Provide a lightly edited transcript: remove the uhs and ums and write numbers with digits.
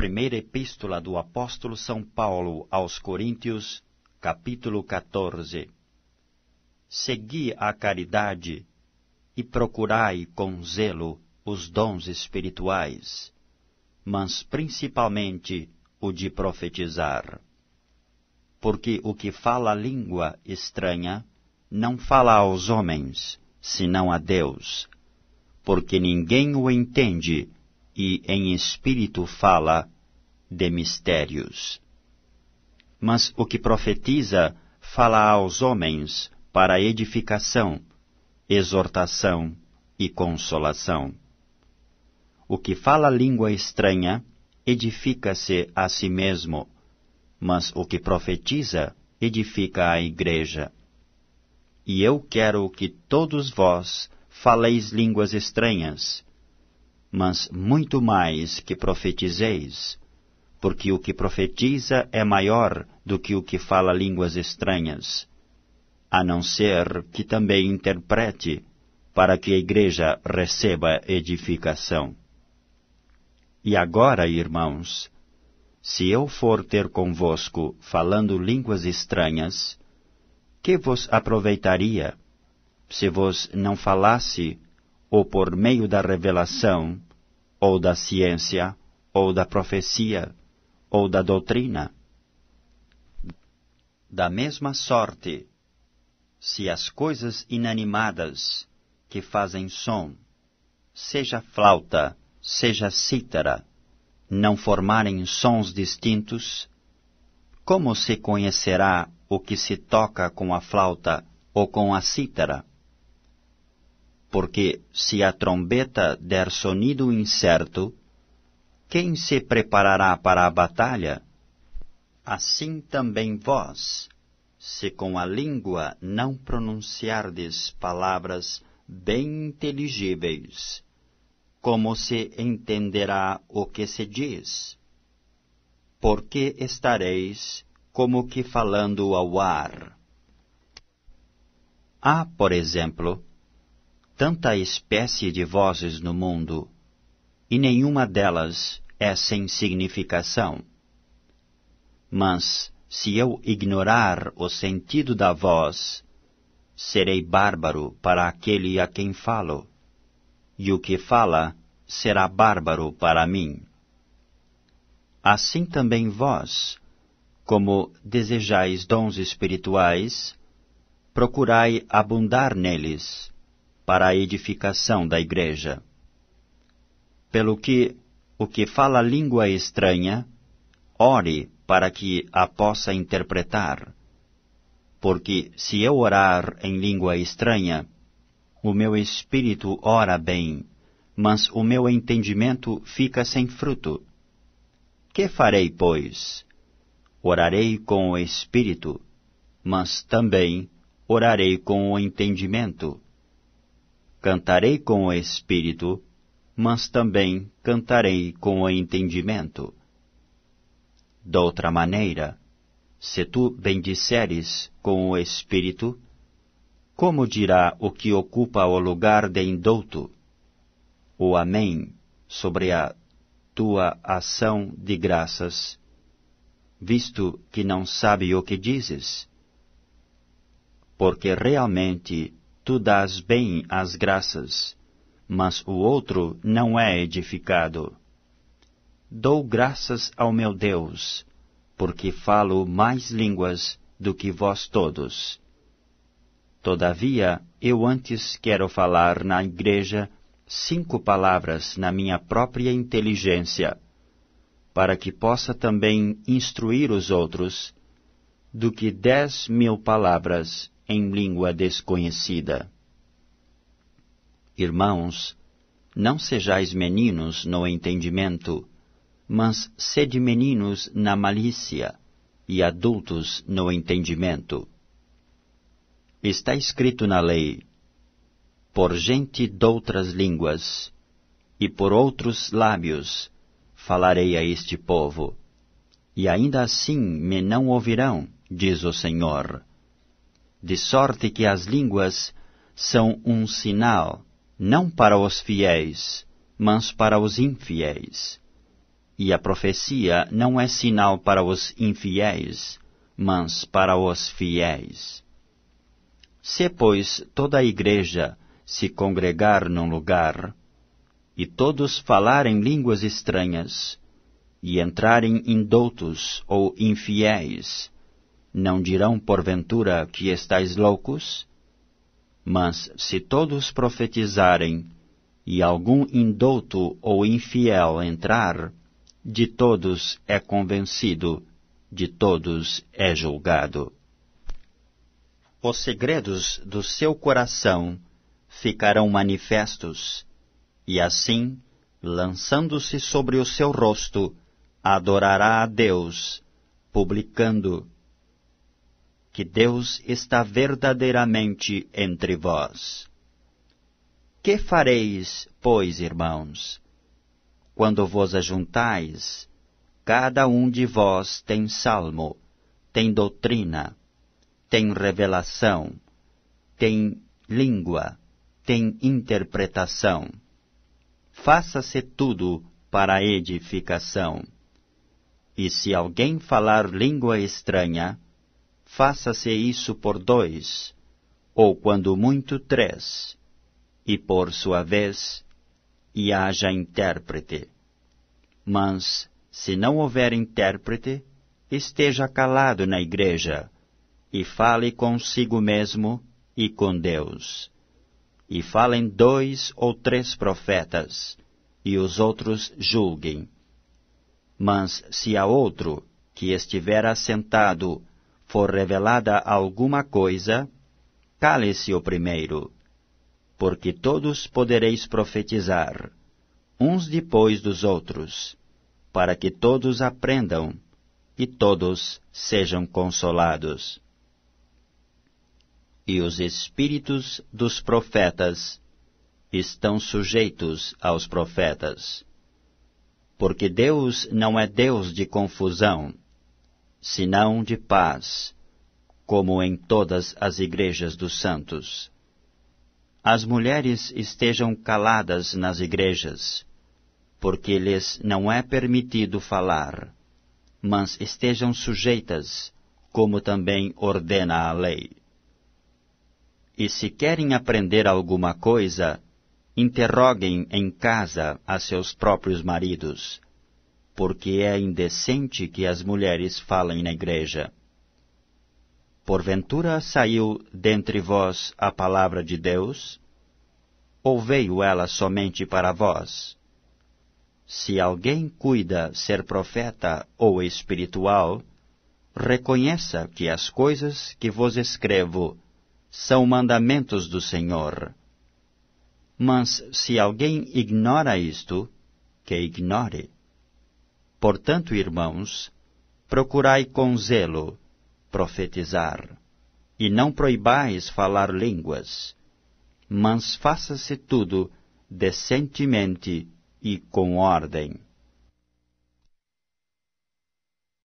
Primeira Epístola do Apóstolo São Paulo aos Coríntios, capítulo 14. Segui a caridade e procurai com zelo os dons espirituais, mas principalmente o de profetizar. Porque o que fala língua estranha não fala aos homens, senão a Deus, porque ninguém o entende, e em espírito fala de mistérios. Mas o que profetiza fala aos homens para edificação, exortação e consolação. O que fala língua estranha edifica-se a si mesmo, mas o que profetiza edifica a igreja. E eu quero que todos vós faleis línguas estranhas, mas muito mais que profetizeis, porque o que profetiza é maior do que o que fala línguas estranhas, a não ser que também interprete, para que a igreja receba edificação. E agora, irmãos, se eu for ter convosco falando línguas estranhas, que vos aproveitaria, se vos não falasse, ou por meio da revelação, ou da ciência, ou da profecia, ou da doutrina? Da mesma sorte, se as coisas inanimadas que fazem som, seja flauta, seja cítara, não formarem sons distintos, como se conhecerá o que se toca com a flauta ou com a cítara? Porque se a trombeta der sonido incerto, quem se preparará para a batalha? Assim também vós, se com a língua não pronunciardes palavras bem inteligíveis, como se entenderá o que se diz? Porque estareis como que falando ao ar. Há, por exemplo, tanta espécie de vozes no mundo, e nenhuma delas é sem significação. Mas, se eu ignorar o sentido da voz, serei bárbaro para aquele a quem falo, e o que fala será bárbaro para mim. Assim também vós, como desejais dons espirituais, procurai abundar neles, para a edificação da igreja. Pelo que o que fala língua estranha, ore para que a possa interpretar. Porque se eu orar em língua estranha, o meu espírito ora bem, mas o meu entendimento fica sem fruto. Que farei, pois? Orarei com o espírito, mas também orarei com o entendimento. Cantarei com o espírito, mas também cantarei com o entendimento. Doutra maneira, se tu bendisseres com o espírito, como dirá o que ocupa o lugar de indouto? O amém sobre a tua ação de graças, visto que não sabe o que dizes? Porque realmente tu dás bem as graças, mas o outro não é edificado. Dou graças ao meu Deus, porque falo mais línguas do que vós todos. Todavia, eu antes quero falar na igreja 5 palavras na minha própria inteligência, para que possa também instruir os outros, do que 10.000 palavras em língua desconhecida. Irmãos, não sejais meninos no entendimento, mas sede meninos na malícia, e adultos no entendimento. Está escrito na lei: por gente doutras línguas, e por outros lábios, falarei a este povo, e ainda assim me não ouvirão, diz o Senhor. De sorte que as línguas são um sinal, não para os fiéis, mas para os infiéis. E a profecia não é sinal para os infiéis, mas para os fiéis. Se, pois, toda a igreja se congregar num lugar, e todos falarem línguas estranhas, e entrarem indoutos ou infiéis, não dirão porventura que estáis loucos? Mas se todos profetizarem, e algum indouto ou infiel entrar, de todos é convencido, de todos é julgado. Os segredos do seu coração ficarão manifestos, e assim, lançando-se sobre o seu rosto, adorará a Deus, publicando que Deus está verdadeiramente entre vós. Que fareis, pois, irmãos? Quando vos ajuntais, cada um de vós tem salmo, tem doutrina, tem revelação, tem língua, tem interpretação. Faça-se tudo para a edificação. E se alguém falar língua estranha, faça-se isso por 2, ou quando muito 3, e por sua vez, e haja intérprete. Mas, se não houver intérprete, esteja calado na igreja, e fale consigo mesmo e com Deus. E falem 2 ou 3 profetas, e os outros julguem. Mas se a outro, que estiver assentado, for revelada alguma coisa, cale-se o primeiro, porque todos podereis profetizar, uns depois dos outros, para que todos aprendam e todos sejam consolados. E os espíritos dos profetas estão sujeitos aos profetas, porque Deus não é Deus de confusão, senão de paz, como em todas as igrejas dos santos. As mulheres estejam caladas nas igrejas, porque lhes não é permitido falar, mas estejam sujeitas, como também ordena a lei. E se querem aprender alguma coisa, interroguem em casa a seus próprios maridos, porque é indecente que as mulheres falem na igreja. Porventura saiu dentre vós a palavra de Deus? Ou veio ela somente para vós? Se alguém cuida ser profeta ou espiritual, reconheça que as coisas que vos escrevo são mandamentos do Senhor. Mas se alguém ignora isto, que ignore. Portanto, irmãos, procurai com zelo profetizar, e não proibais falar línguas, mas faça-se tudo decentemente e com ordem.